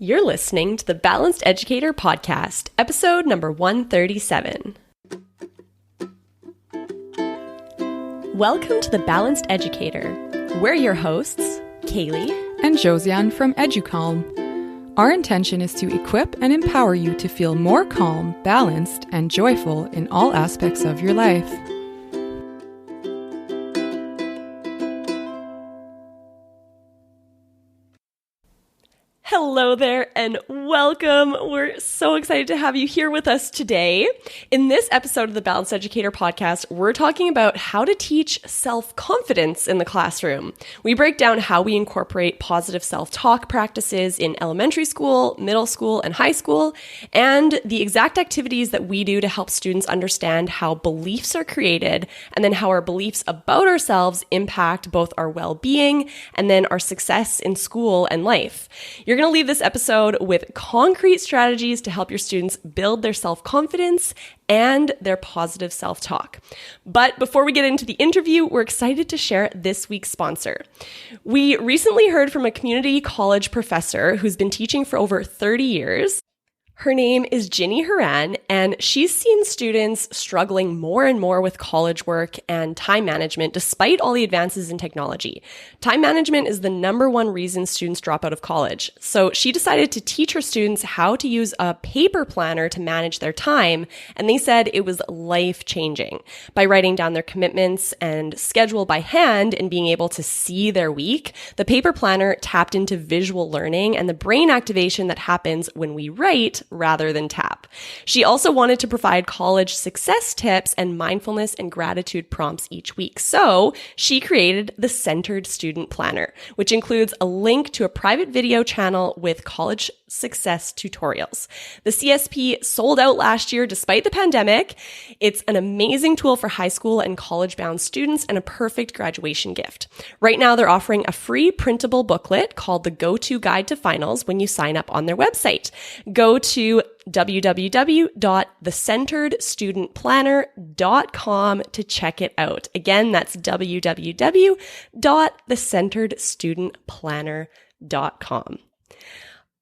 You're listening to the Balanced Educator Podcast, episode number 137. Welcome to the Balanced Educator. We're your hosts, Kaylee and Josiane from EduCalm. Our intention is to equip and empower you to feel more calm, balanced, and joyful in all aspects of your life. Hello there and welcome. We're so excited to have you here with us today. In this episode of the Balanced Educator Podcast, we're talking about how to teach self-confidence in the classroom. We break down how we incorporate positive self-talk practices in elementary school, middle school, and high school, and the exact activities that we do to help students understand how beliefs are created and then how our beliefs about ourselves impact both our well-being and then our success in school and life. You're going to leave this episode with concrete strategies to help your students build their self-confidence and their positive self-talk. But before we get into the interview, we're excited to share this week's sponsor. We recently heard from a community college professor who's been teaching for over 30 years. Her name is Ginny Horan, and she's seen students struggling more and more with college work and time management despite all the advances in technology. Time management is the number one reason students drop out of college. So she decided to teach her students how to use a paper planner to manage their time, and they said it was life-changing. By writing down their commitments and schedule by hand and being able to see their week, the paper planner tapped into visual learning and the brain activation that happens when we write rather than tap. She also wanted to provide college success tips and mindfulness and gratitude prompts each week. So she created the Centered Student Planner, which includes a link to a private video channel with college success tutorials. The CSP sold out last year despite the pandemic. It's an amazing tool for high school and college-bound students and a perfect graduation gift. Right now, they're offering a free printable booklet called The Go-To Guide to Finals when you sign up on their website. Go to www.thecenteredstudentplanner.com to check it out. Again, that's www.thecenteredstudentplanner.com.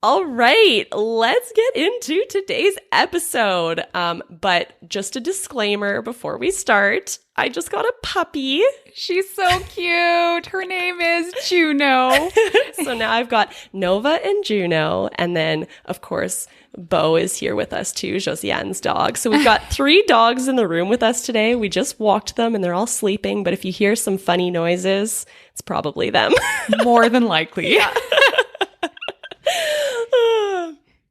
All right, let's get into today's episode. But just a disclaimer before we start, I just got a puppy. She's so cute. Her name is Juno. So now I've got Nova and Juno. And then, of course, Bo is here with us too, Josiane's dog. So we've got 3 dogs in the room with us today. We just walked them and they're all sleeping. But if you hear some funny noises, it's probably them. More than likely. Yeah.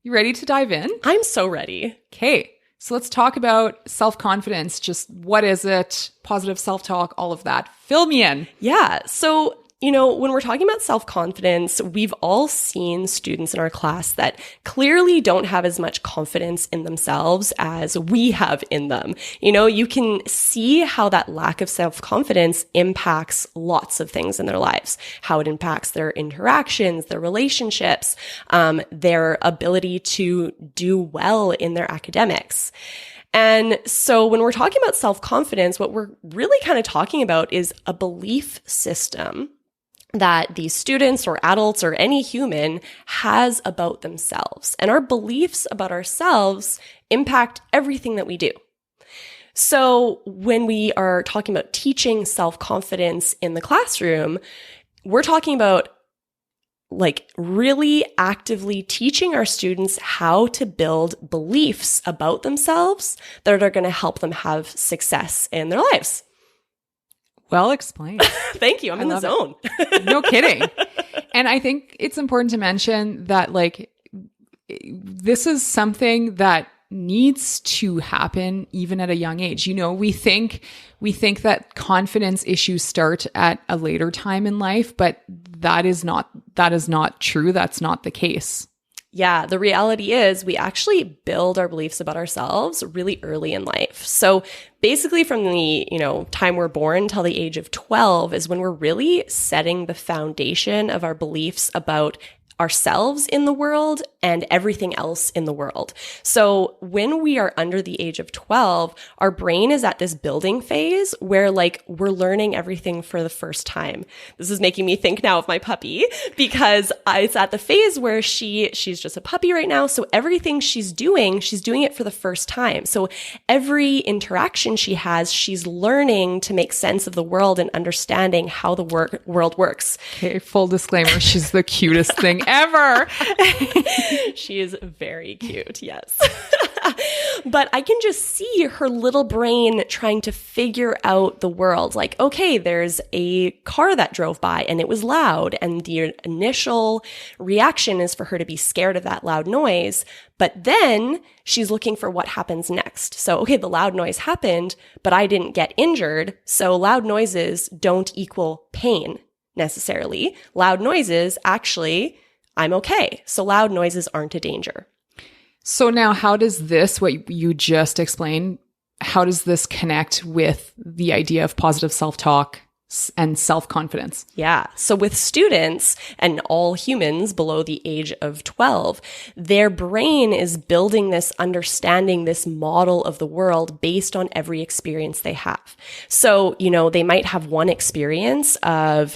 You ready to dive in? I'm so ready. Okay, so let's talk about self-confidence. Just what is it? Positive self-talk, all of that. Fill me in. Yeah. So, when we're talking about self-confidence, we've all seen students in our class that clearly don't have as much confidence in themselves as we have in them. You can see how that lack of self-confidence impacts lots of things in their lives, how it impacts their interactions, their relationships, their ability to do well in their academics. And so when we're talking about self-confidence, what we're really kind of talking about is a belief system that these students or adults or any human has about themselves. And our beliefs about ourselves impact everything that we do. So when we are talking about teaching self-confidence in the classroom, we're talking about really actively teaching our students how to build beliefs about themselves that are going to help them have success in their lives. Well explained. Thank you. I'm in the zone. No kidding. And I think it's important to mention that this is something that needs to happen even at a young age. We think that confidence issues start at a later time in life, but that is not true. That's not the case. Yeah, the reality is we actually build our beliefs about ourselves really early in life. So basically from the, time we're born till the age of 12 is when we're really setting the foundation of our beliefs about ourselves in the world and everything else in the world. So when we are under the age of 12, our brain is at this building phase where like we're learning everything for the first time. This is making me think now of my puppy because it's at the phase where she's just a puppy right now. So everything she's doing it for the first time. So every interaction she has, she's learning to make sense of the world and understanding how the world works. Okay, full disclaimer, she's the cutest thing ever. She is very cute, yes. But I can just see her little brain trying to figure out the world. Like, okay, there's a car that drove by and it was loud. And the initial reaction is for her to be scared of that loud noise. But then she's looking for what happens next. So, okay, the loud noise happened, but I didn't get injured. So loud noises don't equal pain necessarily. Loud noises, actually, I'm okay. So loud noises aren't a danger. So now how does this, what you just explained, how does this connect with the idea of positive self-talk and self-confidence? Yeah. So with students and all humans below the age of 12, their brain is building this understanding, this model of the world based on every experience they have. So, they might have one experience of,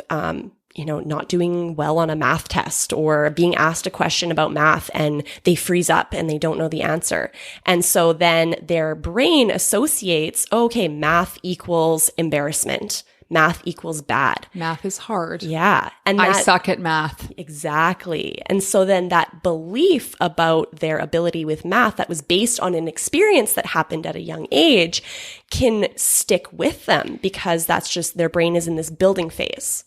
not doing well on a math test or being asked a question about math and they freeze up and they don't know the answer. And so then their brain associates, okay, math equals embarrassment. Math equals bad. Math is hard. Yeah. And I suck at math. Exactly. And so then that belief about their ability with math that was based on an experience that happened at a young age can stick with them because that's just their brain is in this building phase.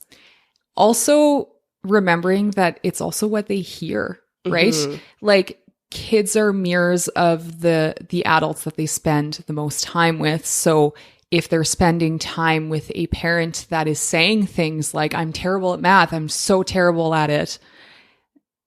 Also remembering that it's also what they hear, right? Mm-hmm. Like kids are mirrors of the adults that they spend the most time with. So if they're spending time with a parent that is saying things like, I'm terrible at math, I'm so terrible at it,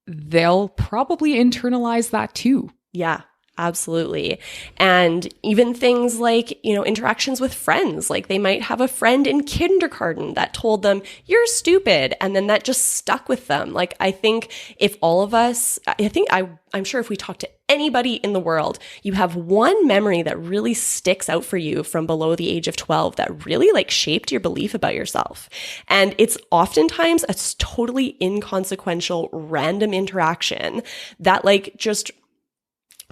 they'll probably internalize that too. Yeah. Absolutely. And even things like, interactions with friends, like they might have a friend in kindergarten that told them, you're stupid. And then that just stuck with them. Like, I think if all of us, I'm sure if we talk to anybody in the world, you have one memory that really sticks out for you from below the age of 12 that really like shaped your belief about yourself. And it's oftentimes a totally inconsequential, random interaction that like just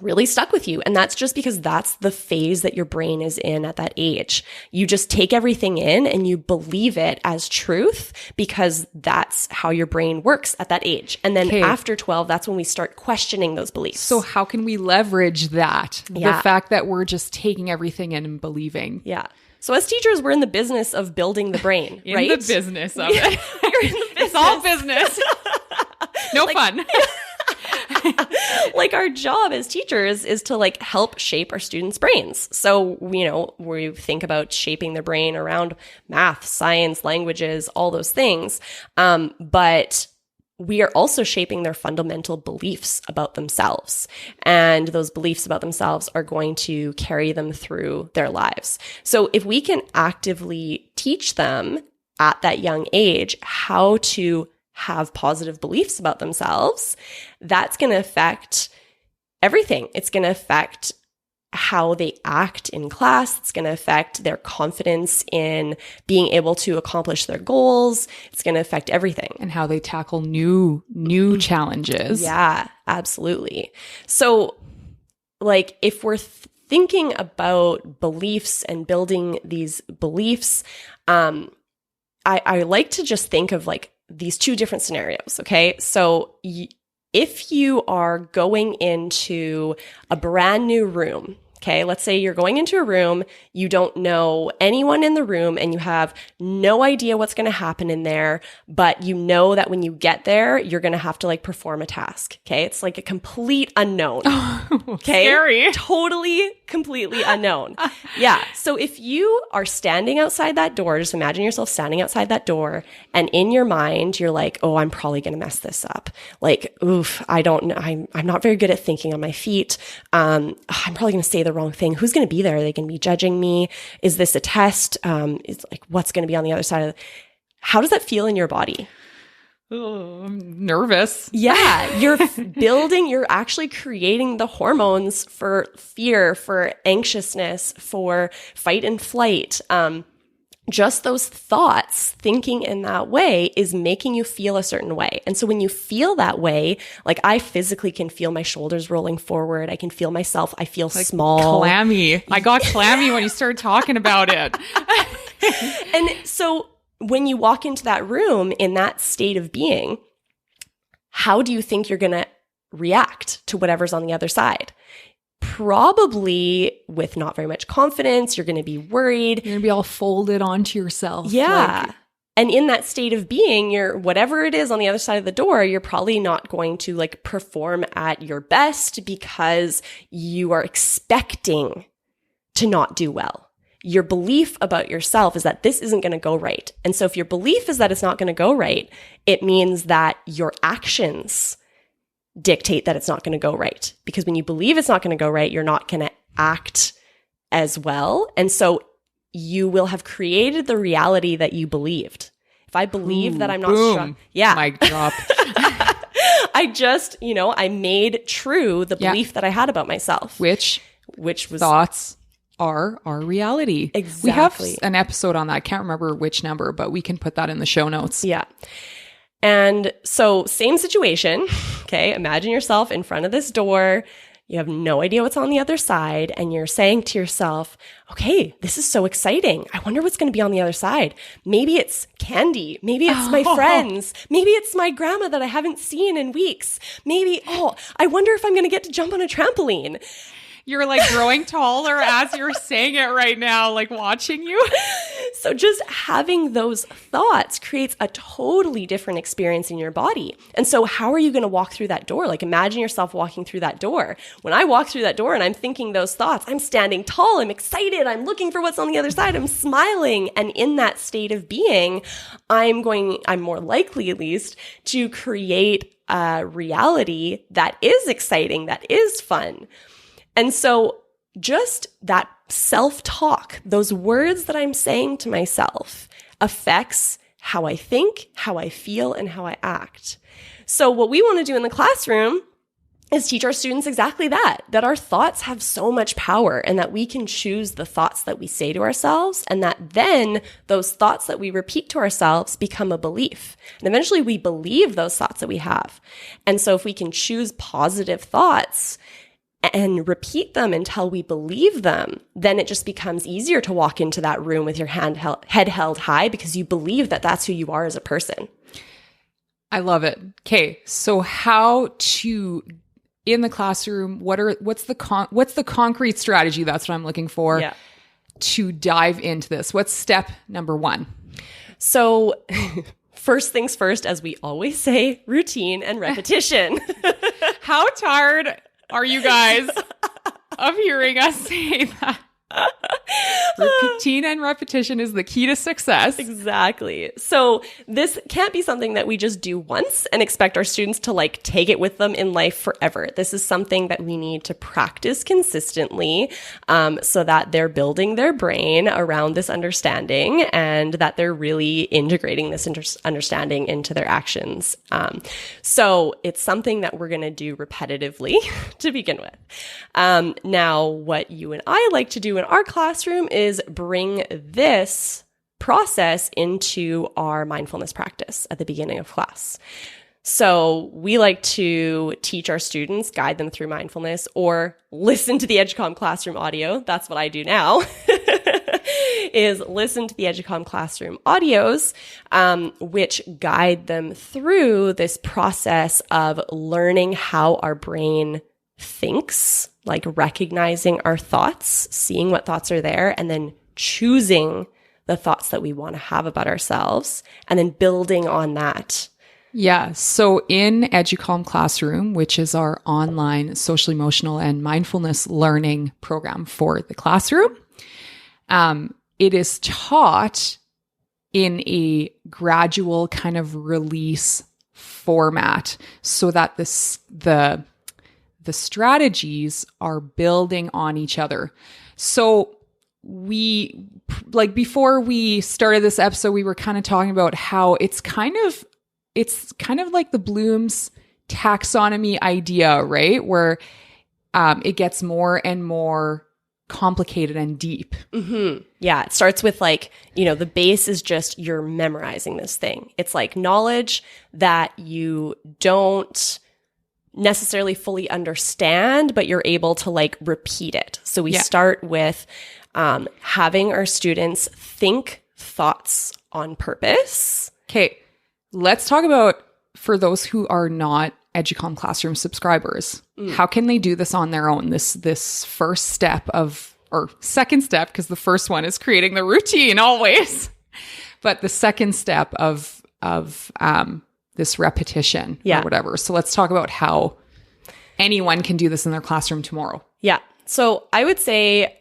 really stuck with you. And that's just because that's the phase that your brain is in at that age. You just take everything in and you believe it as truth because that's how your brain works at that age. And then after 12, that's when we start questioning those beliefs. So how can we leverage that? Yeah. The fact that we're just taking everything in and believing. Yeah. So as teachers, we're in the business of building the brain, right? In the business of it. We're in the business. It's all business. No fun. Like our job as teachers is to like help shape our students' brains. So, we think about shaping their brain around math, science, languages, all those things. But we are also shaping their fundamental beliefs about themselves. And those beliefs about themselves are going to carry them through their lives. So if we can actively teach them at that young age how to have positive beliefs about themselves, that's going to affect everything. It's going to affect how they act in class. It's going to affect their confidence in being able to accomplish their goals. It's going to affect everything. And how they tackle new challenges. Yeah, absolutely. So like if we're thinking about beliefs and building these beliefs, I like to just think of like these two different scenarios, okay? So if you are going into a brand new room, okay, let's say you're going into a room, you don't know anyone in the room and you have no idea what's going to happen in there, but you know that when you get there, you're going to have to like perform a task, okay? It's like a complete unknown, okay? Scary. Totally, completely unknown. Yeah. So if you are standing outside that door, just imagine yourself standing outside that door and in your mind, you're like, oh, I'm probably going to mess this up. Like, oof, I don't know. I'm not very good at thinking on my feet. I'm probably going to say the wrong thing. Who's going to be there? Are they going to be judging me? Is this a test? Is like, what's going to be on the other side of it? How does that feel in your body? Oh, I'm nervous. Yeah, you're actually creating the hormones for fear, for anxiousness, for fight and flight. Just those thoughts, thinking in that way is making you feel a certain way. And so when you feel that way, like I physically can feel my shoulders rolling forward. I can feel myself. I feel like small. Clammy. I got clammy when you started talking about it. And so when you walk into that room in that state of being, how do you think you're going to react to whatever's on the other side? Probably with not very much confidence. You're going to be worried. You're going to be all folded onto yourself. Yeah. And in that state of being, whatever it is on the other side of the door, you're probably not going to like perform at your best because you are expecting to not do well. Your belief about yourself is that this isn't going to go right. And so if your belief is that it's not going to go right, it means that your actions dictate that it's not going to go right. Because when you believe it's not going to go right, you're not going to act as well. And so you will have created the reality that you believed. If I believe that I'm not strong. Yeah. Mic drop. I made true the belief that I had about myself. Which was thoughts are our reality. Exactly. We have an episode on that. I can't remember which number, but we can put that in the show notes. Yeah. And so same situation. Okay. Imagine yourself in front of this door. You have no idea what's on the other side. And you're saying to yourself, okay, this is so exciting. I wonder what's going to be on the other side. Maybe it's candy. Maybe it's my friends. Maybe it's my grandma that I haven't seen in weeks. Maybe, I wonder if I'm going to get to jump on a trampoline. You're like growing taller as you're saying it right now, like watching you. So just having those thoughts creates a totally different experience in your body. And so how are you going to walk through that door? Like imagine yourself walking through that door. When I walk through that door and I'm thinking those thoughts, I'm standing tall, I'm excited, I'm looking for what's on the other side, I'm smiling. And in that state of being, I'm more likely at least to create a reality that is exciting, that is fun. And so just that self-talk, those words that I'm saying to myself affects how I think, how I feel, and how I act. So what we want to do in the classroom is teach our students exactly that our thoughts have so much power and that we can choose the thoughts that we say to ourselves and that then those thoughts that we repeat to ourselves become a belief. And eventually we believe those thoughts that we have. And so if we can choose positive thoughts and repeat them until we believe them, then it just becomes easier to walk into that room with your head held high because you believe that that's who you are as a person. I love it. Okay, so how to in the classroom? What's the concrete strategy? That's what I'm looking for. Yeah. To dive into this. What's step number 1? So. First things first, as we always say, routine and repetition. How tired are you guys of hearing us say that? Routine and repetition is the key to success. Exactly. So this can't be something that we just do once and expect our students to like take it with them in life forever. This is something that we need to practice consistently so that they're building their brain around this understanding and that they're really integrating this understanding into their actions. So it's something that we're going to do repetitively to begin with. Now, what you and I like to do in our classroom is bring this process into our mindfulness practice at the beginning of class. So we like to teach our students, guide them through mindfulness, or listen to the EduCom Classroom audio. That's what I do now, is listen to the EduCom Classroom audios, which guide them through this process of learning how our brain thinks, like recognizing our thoughts, seeing what thoughts are there, and then choosing the thoughts that we want to have about ourselves, and then building on that. Yeah. So in EduCom Classroom, which is our online social, emotional, and mindfulness learning program for the classroom, it is taught in a gradual kind of release format so that the strategies are building on each other. So before we started this episode, we were kind of talking about how it's kind of it's kind of like the Bloom's taxonomy idea, right? Where it gets more and more complicated and deep. Mm-hmm. Yeah. It starts with like, the base is just you're memorizing this thing. It's like knowledge that you don't necessarily fully understand, but you're able to like repeat it. So we start with having our students think thoughts on purpose. Okay. Let's talk about, for those who are not Educom Classroom subscribers, how can they do this on their own? This first step or second step, because the first one is creating the routine always, but the second step of this repetition or whatever. So let's talk about how anyone can do this in their classroom tomorrow. Yeah. So I would say,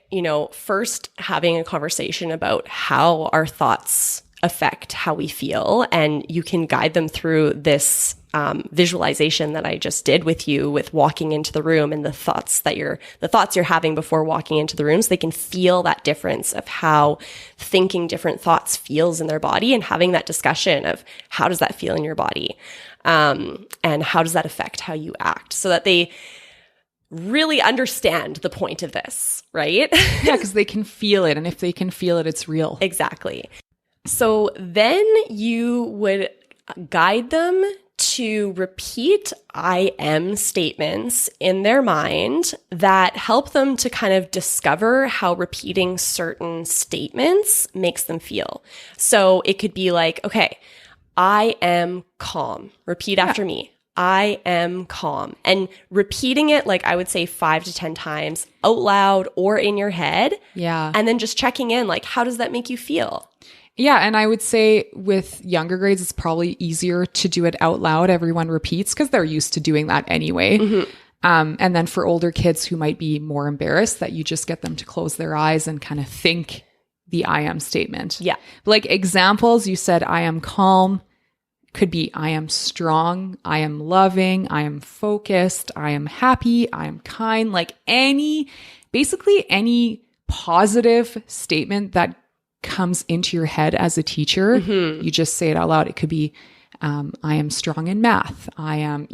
first having a conversation about how our thoughts affect how we feel, and you can guide them through this visualization that I just did with you, with walking into the room and the thoughts you're having before walking into the room, so they can feel that difference of how thinking different thoughts feels in their body, and having that discussion of how does that feel in your body, and how does that affect how you act, so that they really understand the point of this, right? Yeah, because they can feel it, and if they can feel it, it's real. Exactly. So then you would guide them to repeat I am statements in their mind that help them to kind of discover how repeating certain statements makes them feel. So it could be like, okay, I am calm. Repeat after me. I am calm. And repeating it, like I would say 5 to 10 times out loud or in your head. Yeah. And then just checking in, like, how does that make you feel? Yeah. And I would say with younger grades, it's probably easier to do it out loud. Everyone repeats because they're used to doing that anyway. Mm-hmm. And then for older kids who might be more embarrassed, that you just get them to close their eyes and kind of think the I am statement. Yeah. Like examples, you said, I am calm. Could be, I am strong. I am loving. I am focused. I am happy. I am kind. Like basically any positive statement that comes into your head as a teacher, you just say it out loud. It could be, I am strong in math. I am,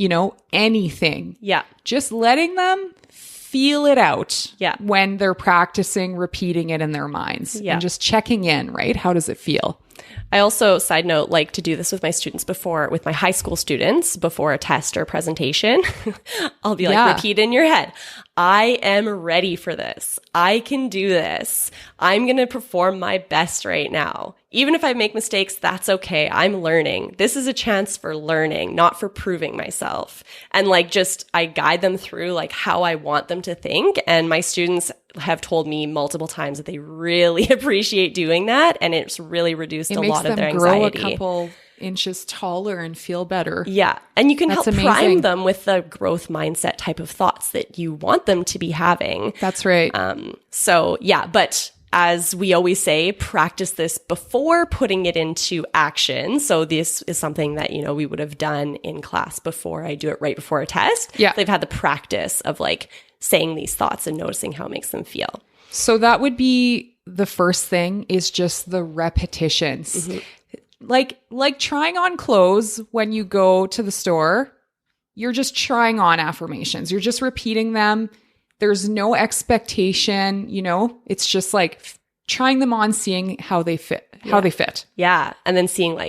anything. Yeah. Just letting them feel it out. Yeah. When they're practicing repeating it in their minds. Yeah. And just checking in, right? How does it feel? I also, side note, like to do this with my students with my high school students before a test or presentation. I'll be like, repeat in your head. I am ready for this. I can do this. I'm going to perform my best right now. Even if I make mistakes, that's okay. I'm learning. This is a chance for learning, not for proving myself. And I guide them through like how I want them to think. And my students have told me multiple times that they really appreciate doing that. And it's really reduced a lot of their anxiety. It makes them grow a couple inches taller and feel better. Yeah. And you can help prime them with the growth mindset type of thoughts that you want them to be having. That's right. But as we always say, practice this before putting it into action. So this is something that, we would have done in class before I do it right before a test. Yeah. They've had the practice of like saying these thoughts and noticing how it makes them feel. So that would be the first thing, is just the repetitions. Mm-hmm. Like trying on clothes when you go to the store, you're just trying on affirmations. You're just repeating them. There's no expectation, it's just like trying them on, seeing how they fit, Yeah. And then seeing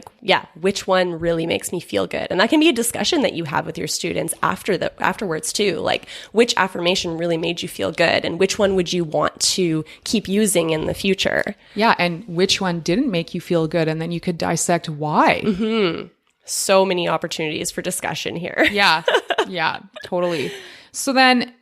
which one really makes me feel good. And that can be a discussion that you have with your students afterwards too. Like, which affirmation really made you feel good, and which one would you want to keep using in the future? Yeah. And which one didn't make you feel good? And then you could dissect why. Mm-hmm. So many opportunities for discussion here. Yeah. Yeah, totally. So then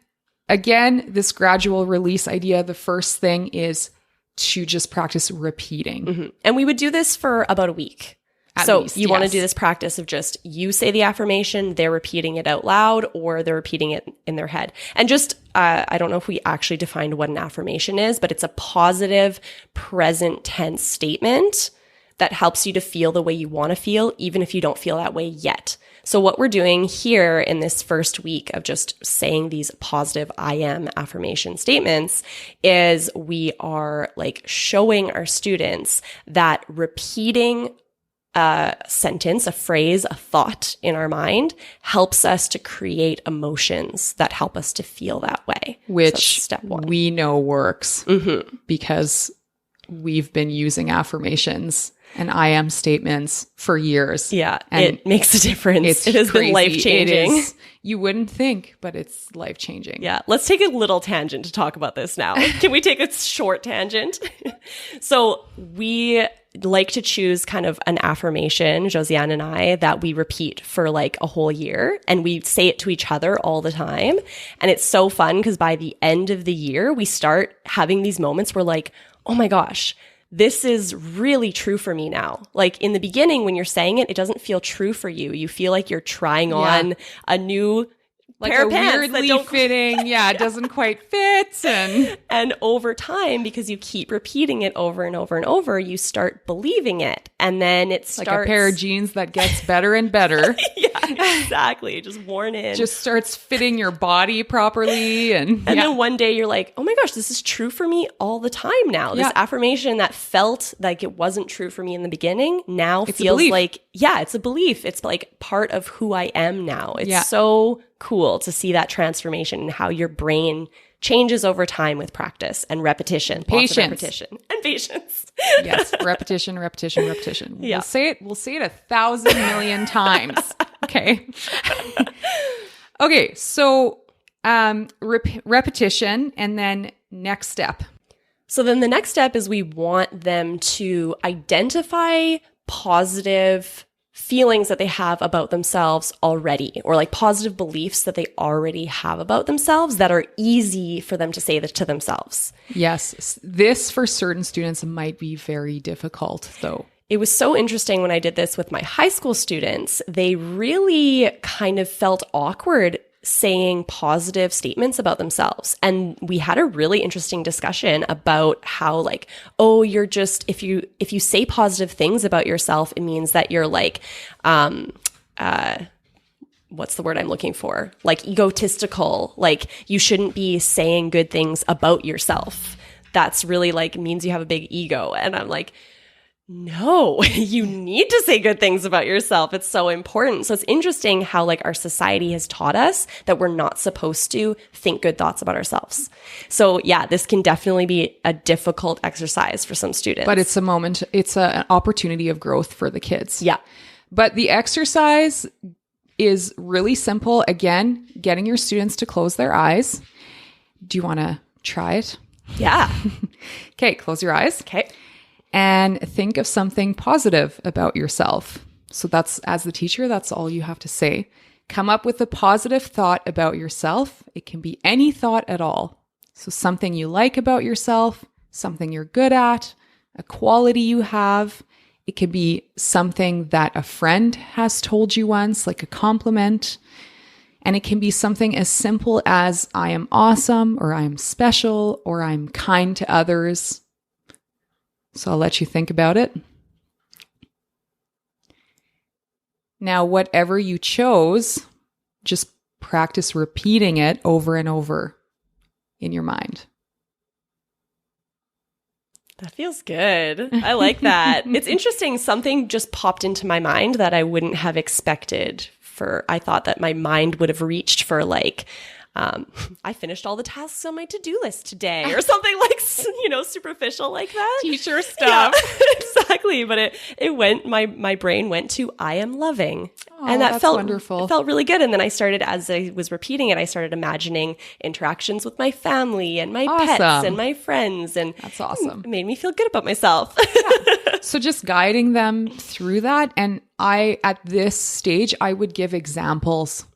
again, this gradual release idea, the first thing is to just practice repeating. Mm-hmm. And we would do this for about a week. At least, you want to do this practice of just you say the affirmation, they're repeating it out loud, or they're repeating it in their head. And just, I don't know if we actually defined what an affirmation is, but it's a positive present tense statement that helps you to feel the way you want to feel, even if you don't feel that way yet. So what we're doing here in this first week of just saying these positive I am affirmation statements is we are like showing our students that repeating sentence, a phrase, a thought in our mind helps us to create emotions that help us to feel that way. Which so step one. We know works because we've been using affirmations and I am statements for years. Yeah, and it makes a difference. It has crazy. been life-changing. You wouldn't think, but it's life-changing. Yeah, let's take a little tangent to talk about this now. Can we take a short tangent? So we like to choose kind of an affirmation, Josiane and I, that we repeat for like a whole year, and we say it to each other all the time. And it's so fun because by the end of the year, we start having these moments where like, oh my gosh, this is really true for me now. Like in the beginning, when you're saying it, it doesn't feel true for you. You feel like you're trying on a new pair of pants weirdly that don't fitting. Yeah, it doesn't quite fit. And over time, because you keep repeating it over and over and over, you start believing it. And then it starts like a pair of jeans that gets better and better. Yeah, exactly. Just worn in. Just starts fitting your body properly. And then one day you're like, oh my gosh, this is true for me all the time now. This affirmation that felt like it wasn't true for me in the beginning now feels like, it's a belief. It's like part of who I am now. It's so cool to see that transformation and how your brain changes over time with practice and repetition. Patience. Lots of repetition and patience. Yes. Repetition. Yeah. We'll say it 1,000 million times. Okay. Okay. So, repetition, and then next step. So then the next step is we want them to identify positive feelings that they have about themselves already, or like positive beliefs that they already have about themselves that are easy for them to say that to themselves. Yes. This for certain students might be very difficult though. It was so interesting when I did this with my high school students. They really kind of felt awkward saying positive statements about themselves. And we had a really interesting discussion about how like, oh, you're just, if you say positive things about yourself, it means that you're like, what's the word I'm looking for? Like egotistical, like you shouldn't be saying good things about yourself. That's really like means you have a big ego. And I'm like, no, you need to say good things about yourself. It's so important. So it's interesting how like our society has taught us that we're not supposed to think good thoughts about ourselves. So yeah, this can definitely be a difficult exercise for some students. But it's an opportunity of growth for the kids. Yeah. But the exercise is really simple. Again, getting your students to close their eyes. Do you want to try it? Yeah. Okay, close your eyes. Okay. And think of something positive about yourself. So that's, as the teacher, that's all you have to say. Come up with a positive thought about yourself. It can be any thought at all. So something you like about yourself, something you're good at, a quality you have. It could be something that a friend has told you once, like a compliment. And it can be something as simple as I am awesome, or I am special, or I'm kind to others. So I'll let you think about it. Now, whatever you chose, just practice repeating it over and over in your mind. That feels good. I like that. It's interesting. Something just popped into my mind that I wouldn't have expected I thought that my mind would have reached for like, I finished all the tasks on my to-do list today or something like, superficial like that. Teacher stuff. Yeah, exactly. But my brain went to, I am loving. Oh, and that felt wonderful. It felt really good. And then I started, as I was repeating it, I started imagining interactions with my family and my pets and my friends. And that's awesome. It made me feel good about myself. Yeah. So just guiding them through that. And at this stage, I would give examples.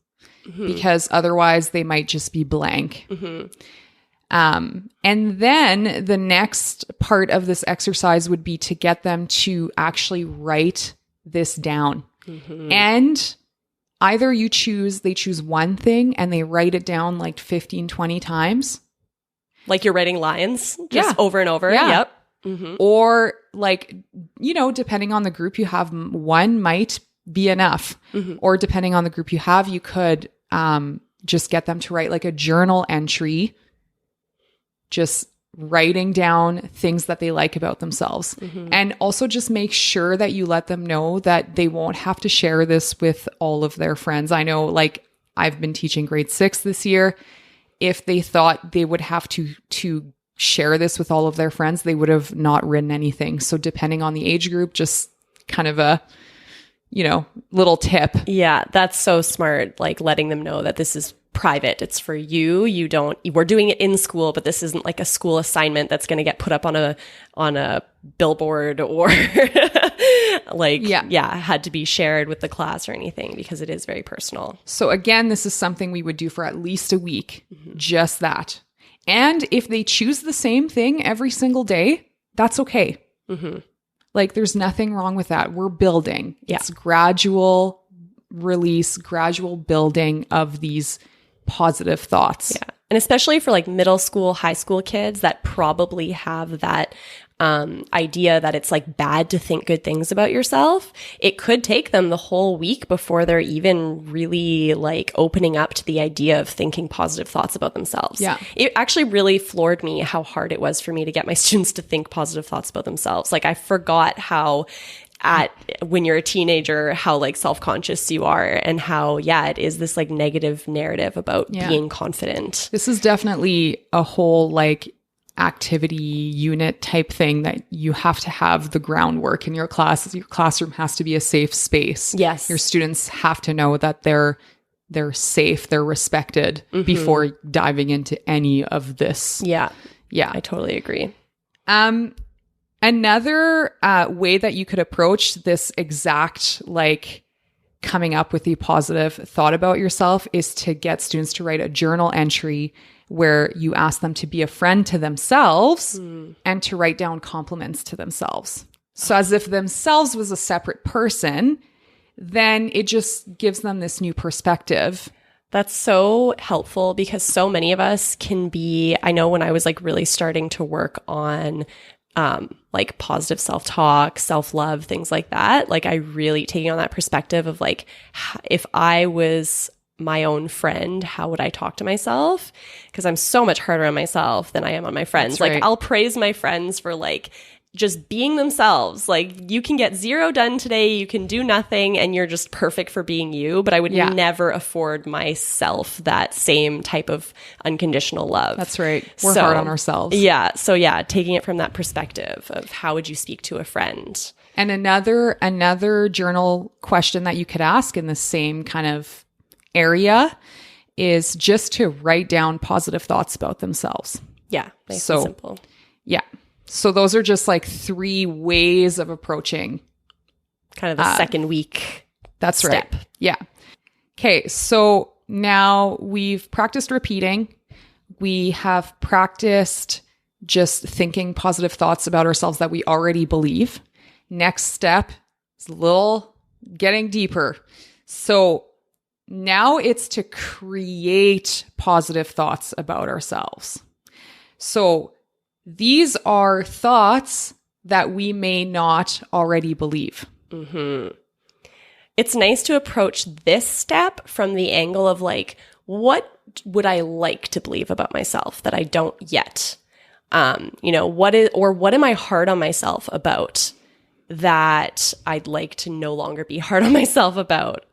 Mm-hmm. Because otherwise they might just be blank. Mm-hmm. And then the next part of this exercise would be to get them to actually write this down. Mm-hmm. And either they choose one thing and they write it down like 15, 20 times. Like you're writing lines just over and over. Yeah. Yep. Mm-hmm. Or like, depending on the group you have, one might be enough. Mm-hmm. Or depending on the group you have, you could just get them to write like a journal entry, just writing down things that they like about themselves. And also just make sure that you let them know that they won't have to share this with all of their friends. I know, like, I've been teaching grade 6 this year. If they thought they would have to share this with all of their friends, they would have not written anything. So depending on the age group, just kind of a, little tip. Yeah, that's so smart. Like letting them know that this is private. It's for you. We're doing it in school, but this isn't like a school assignment that's going to get put up on a billboard or had to be shared with the class or anything, because it is very personal. So again, this is something we would do for at least a week, just that. And if they choose the same thing every single day, that's okay. Like there's nothing wrong with that. We're building. Yeah. It's gradual release, gradual building of these positive thoughts. Yeah. And especially for like middle school, high school kids that probably have that idea that it's like bad to think good things about yourself. It could take them the whole week before they're even really like opening up to the idea of thinking positive thoughts about themselves. Yeah. It actually really floored me how hard it was for me to get my students to think positive thoughts about themselves. Like I forgot how when you're a teenager, how like self-conscious you are and how, it is this like negative narrative about being confident. This is definitely a whole like activity unit type thing that you have to have the groundwork in your class. Your classroom has to be a safe space. Yes. Your students have to know that they're safe, they're respected before diving into any of this. Yeah. Yeah. I totally agree. Another way that you could approach this exact like coming up with a positive thought about yourself is to get students to write a journal entry where you ask them to be a friend to themselves and to write down compliments to themselves. So as if themselves was a separate person, then it just gives them this new perspective. That's so helpful because so many of us can be, I know when I was like really starting to work on like positive self-talk, self-love, things like that. Like I really taking on that perspective of like, if I was my own friend, how would I talk to myself? Because I'm so much harder on myself than I am on my friends. That's right. Like I'll praise my friends for like just being themselves. Like you can get 0 done today, you can do nothing, and you're just perfect for being you. But I would never afford myself that same type of unconditional love. That's right. We're hard on ourselves. Yeah. So taking it from that perspective of how would you speak to a friend? And another journal question that you could ask in the same kind of area is just to write down positive thoughts about themselves. Yeah. Nice and simple. Yeah. So those are just like 3 ways of approaching kind of the second week. That's step. Right. Yeah. Okay. So now we've practiced repeating. We have practiced just thinking positive thoughts about ourselves that we already believe. Next step is a little getting deeper. So now it's to create positive thoughts about ourselves. So these are thoughts that we may not already believe. It's nice to approach this step from the angle of like, what would I like to believe about myself that I don't yet? What am I hard on myself about that I'd like to no longer be hard on myself about?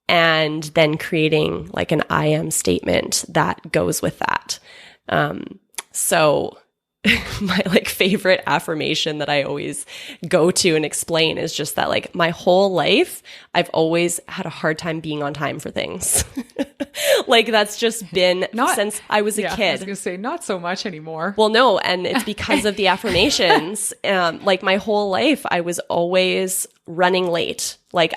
And then creating like an I am statement that goes with that. So my like favorite affirmation that I always go to and explain is just that like my whole life, I've always had a hard time being on time for things. Like that's just been since I was a kid. I was going to say not so much anymore. Well, no. And it's because of the affirmations. Like my whole life, I was always running late. Like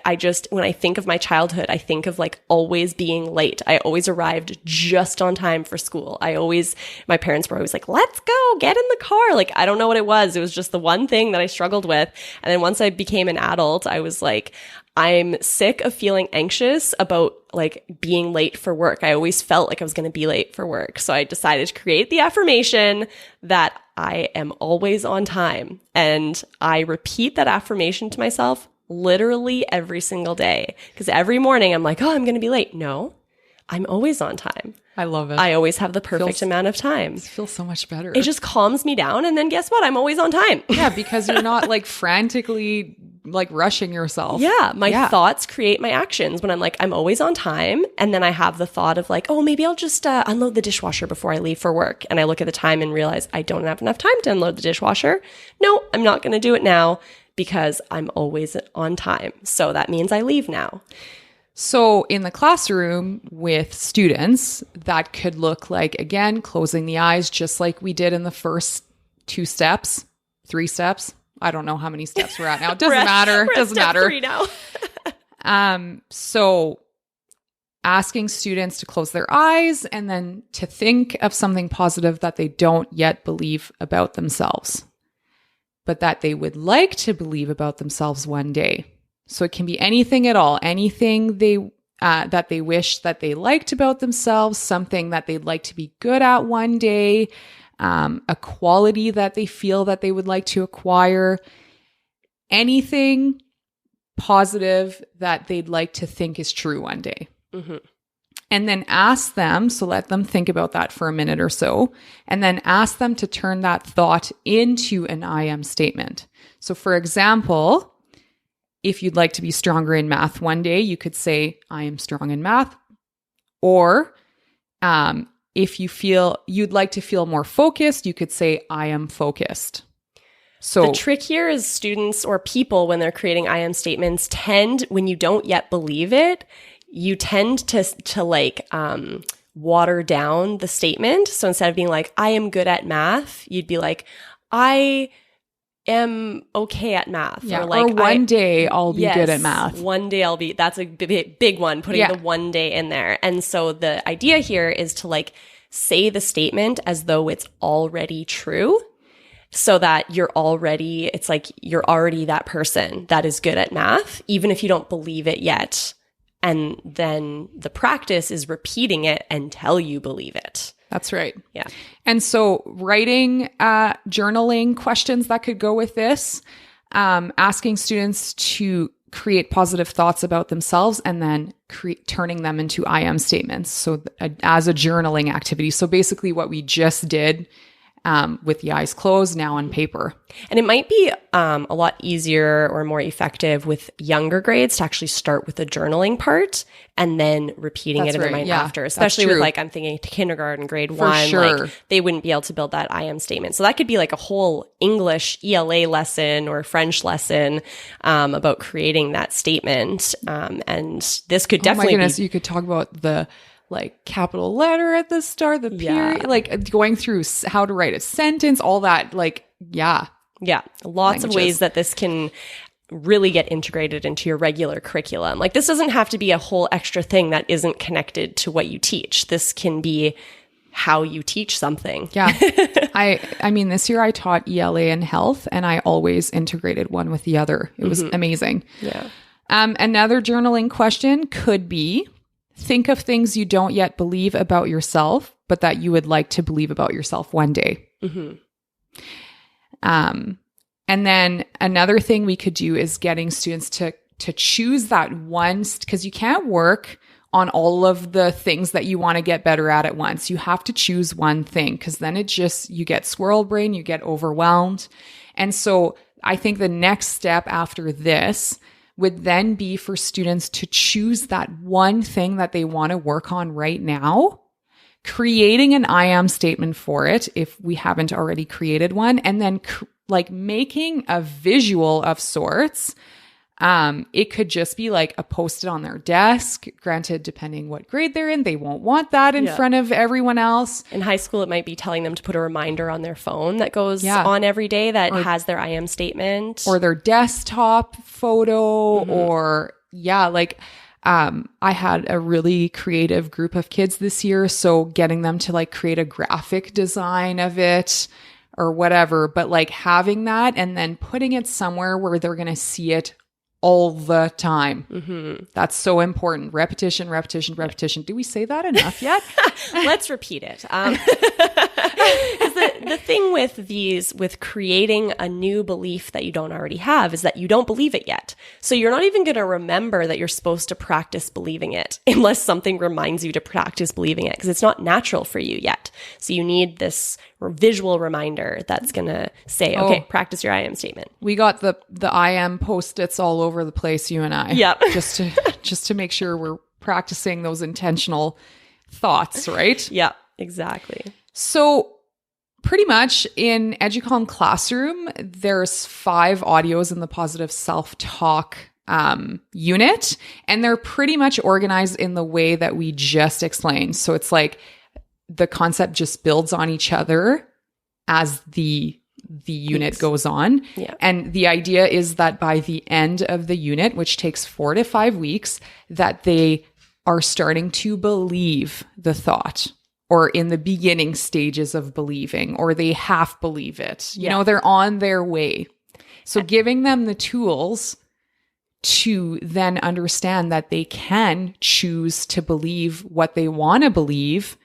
when I think of my childhood, I think of like always being late. I always arrived just on time for school. My parents were always like, let's go, get in the car. Like, I don't know what it was. It was just the one thing that I struggled with. And then once I became an adult, I was like, I'm sick of feeling anxious about like being late for work. I always felt like I was going to be late for work. So I decided to create the affirmation that I am always on time. And I repeat that affirmation to myself literally every single day. Because every morning I'm like, oh, I'm going to be late. No, I'm always on time. I love it. I always have the perfect amount of time. It feels so much better. It just calms me down. And then guess what? I'm always on time. Yeah, because you're not like frantically like rushing yourself. Yeah. My thoughts create my actions when I'm like, I'm always on time. And then I have the thought of like, oh, maybe I'll just unload the dishwasher before I leave for work. And I look at the time and realize I don't have enough time to unload the dishwasher. No, I'm not going to do it now because I'm always on time. So that means I leave now. So in the classroom with students, that could look like, again, closing the eyes, just like we did in the first 2 steps, 3 steps. I don't know how many steps we're at now. It doesn't matter. It doesn't matter. 3 now. So asking students to close their eyes and then to think of something positive that they don't yet believe about themselves, but that they would like to believe about themselves one day. So it can be anything at all, anything that they wish that they liked about themselves, something that they'd like to be good at one day, a quality that they feel that they would like to acquire, anything positive that they'd like to think is true one day. Mm-hmm. And then ask them, so let them think about that for a minute or so, and then ask them to turn that thought into an I am statement. So for example, if you'd like to be stronger in math one day, you could say, I am strong in math. Or if you feel you'd like to feel more focused, you could say, I am focused. So the trick here is students or people, when they're creating I am statements, tend, when you don't yet believe it, you tend to like water down the statement. So instead of being like, I am good at math, you'd be like, I am okay at math. Yeah, or like, one day I'll be good at math. One day I'll be, that's a big one, putting the one day in there. And so the idea here is to like say the statement as though it's already true, so that it's like you're already that person that is good at math, even if you don't believe it yet. And then the practice is repeating it until you believe it. That's right. Yeah. And so writing, journaling questions that could go with this, asking students to create positive thoughts about themselves and then turning them into I am statements. So as a journaling activity. So basically what we just did with the eyes closed, now on paper. And it might be a lot easier or more effective with younger grades to actually start with the journaling part and then repeating it in their mind after, especially with like, I'm thinking kindergarten, grade 1, sure. like they wouldn't be able to build that I am statement. So that could be like a whole English ELA lesson or French lesson about creating that statement. And this could definitely you could talk about the like capital letter at the start, the period, like going through how to write a sentence, all that, like, yeah. Lots of ways that this can really get integrated into your regular curriculum. Like this doesn't have to be a whole extra thing that isn't connected to what you teach. This can be how you teach something. Yeah. I mean, this year I taught ELA and health and I always integrated one with the other. It was amazing. Yeah. Another journaling question could be, think of things you don't yet believe about yourself, but that you would like to believe about yourself one day. Mm-hmm. And then another thing we could do is getting students to choose that one, because you can't work on all of the things that you want to get better at once. You have to choose one thing, because then you get squirrel brain, you get overwhelmed. And so I think the next step after this would then be for students to choose that one thing that they want to work on right now, creating an I am statement for it if we haven't already created one, and then like making a visual of sorts. It could just be like a post-it on their desk. Granted, depending what grade they're in, they won't want that in front of everyone else. In high school, it might be telling them to put a reminder on their phone that goes on every day that has their I am statement. Or their desktop photo, or I had a really creative group of kids this year. So getting them to like create a graphic design of it or whatever, but like having that and then putting it somewhere where they're going to see it all the time. Mm-hmm. That's so important. Repetition, repetition, repetition. Do we say that enough yet? Let's repeat it. Because Because the thing with creating a new belief that you don't already have is that you don't believe it yet. So you're not even going to remember that you're supposed to practice believing it unless something reminds you to practice believing it, because it's not natural for you yet. So you need this visual reminder that's going to say, okay, practice your I am statement. We got the I am Post-its all over the place, you and I. Yep. just to make sure we're practicing those intentional thoughts, right? Yeah, exactly. So pretty much in Educom Classroom, there's 5 audios in the positive self-talk unit, and they're pretty much organized in the way that we just explained. So it's like the concept just builds on each other as the unit goes on. Yeah. And the idea is that by the end of the unit, which takes 4 to 5 weeks, that they are starting to believe the thought, or in the beginning stages of believing, or they half believe it. You know, they're on their way. So giving them the tools to then understand that they can choose to believe what they want to believe.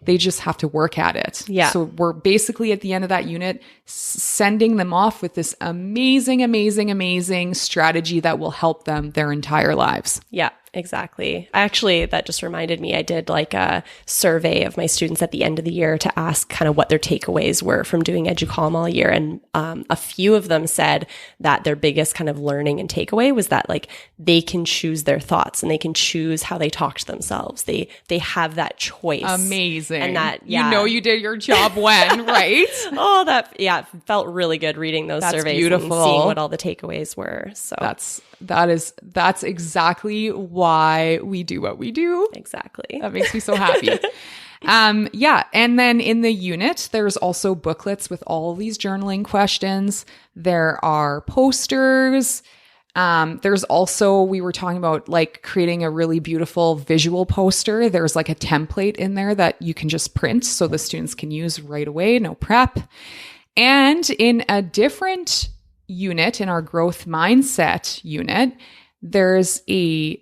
They just have to work at it. Yeah. So we're basically at the end of that unit sending them off with this amazing, amazing, amazing strategy that will help them their entire lives. Yeah, exactly. Actually, that just reminded me, I did like a survey of my students at the end of the year to ask kind of what their takeaways were from doing EduCalm all year. And a few of them said that their biggest kind of learning and takeaway was that like they can choose their thoughts and they can choose how they talk to themselves. They have that choice. Amazing. And that, you know, you did your job when, right? Oh, that, it felt really good reading those surveys beautiful. And seeing what all the takeaways were. So that's exactly why we do what we do. Exactly. That makes me so happy. And then in the unit, there's also booklets with all of these journaling questions. There are posters. There's also, we were talking about like creating a really beautiful visual poster. There's like a template in there that you can just print so the students can use right away, no prep. And in a different unit, in our growth mindset unit, there's a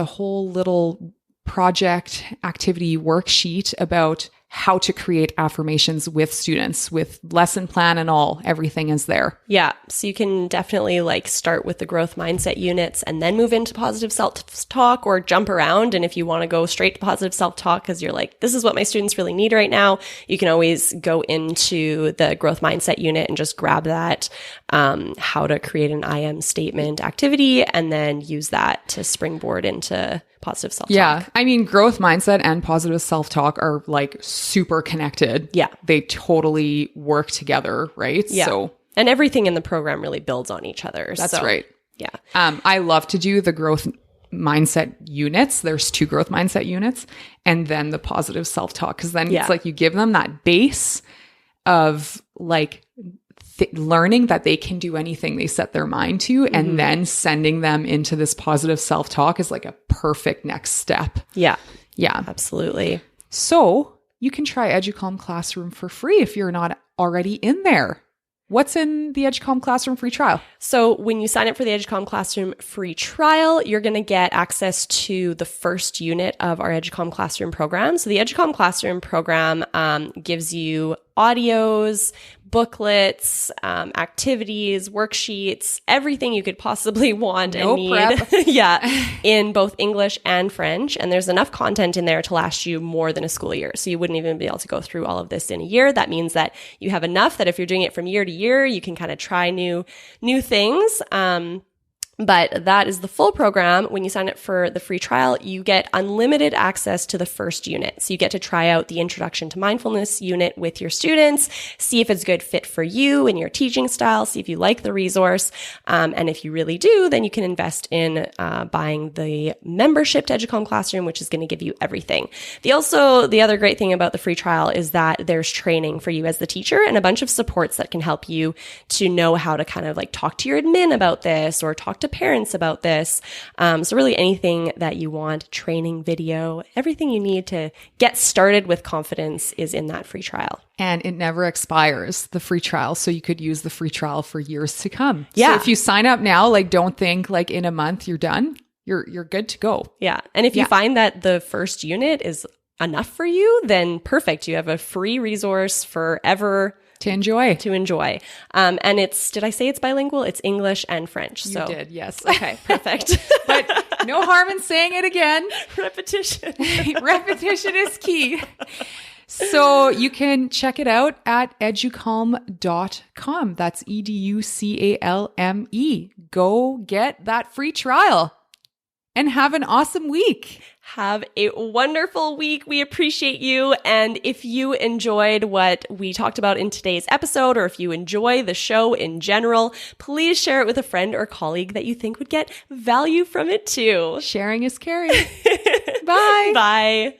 whole little project activity worksheet about how to create affirmations with students, with lesson plan and all. Everything is there. Yeah. So you can definitely like start with the growth mindset units and then move into positive self-talk, or jump around. And if you want to go straight to positive self-talk because you're like, this is what my students really need right now, you can always go into the growth mindset unit and just grab that, how to create an I am statement activity, and then use that to springboard into positive self-talk. Yeah. I mean, growth mindset and positive self-talk are like super connected. Yeah. They totally work together, right? Yeah. So, and everything in the program really builds on each other. That's right. Yeah. I love to do the growth mindset units. There's 2 growth mindset units, and then the positive self-talk. Because then it's like you give them that base of like learning that they can do anything they set their mind to, and then sending them into this positive self-talk is like a perfect next step. Yeah. Yeah. Absolutely. So you can try EduCalm Classroom for free if you're not already in there. What's in the EduCalm Classroom free trial? So when you sign up for the EduCalm Classroom free trial, you're going to get access to the first unit of our EduCalm Classroom program. So the EduCalm Classroom program gives you audios, booklets, activities, worksheets, everything you could possibly want and need. Yeah, in both English and French. And there's enough content in there to last you more than a school year. So you wouldn't even be able to go through all of this in a year. That means that you have enough that if you're doing it from year to year, you can kind of try new things. But that is the full program. When you sign up for the free trial, you get unlimited access to the first unit. So you get to try out the Introduction to Mindfulness unit with your students, see if it's a good fit for you and your teaching style, see if you like the resource. And if you really do, then you can invest in buying the membership to EduCalm Classroom, which is going to give you everything. The other great thing about the free trial is that there's training for you as the teacher and a bunch of supports that can help you to know how to kind of like talk to your admin about this or talk to parents about this. So really anything that you want, training video, everything you need to get started with confidence is in that free trial. And it never expires, the free trial. So you could use the free trial for years to come. Yeah. So if you sign up now, like don't think like in a month you're done. You're good to go. Yeah. And if you find that the first unit is enough for you, then perfect. You have a free resource forever to enjoy. And did I say it's bilingual? It's English and French. You did, yes. Okay, perfect. But no harm in saying it again. Repetition. Repetition is key. So you can check it out at educalm.com. That's EDUCALME. Go get that free trial and have an awesome week. Have a wonderful week. We appreciate you. And if you enjoyed what we talked about in today's episode, or if you enjoy the show in general, please share it with a friend or colleague that you think would get value from it too. Sharing is caring. Bye. Bye.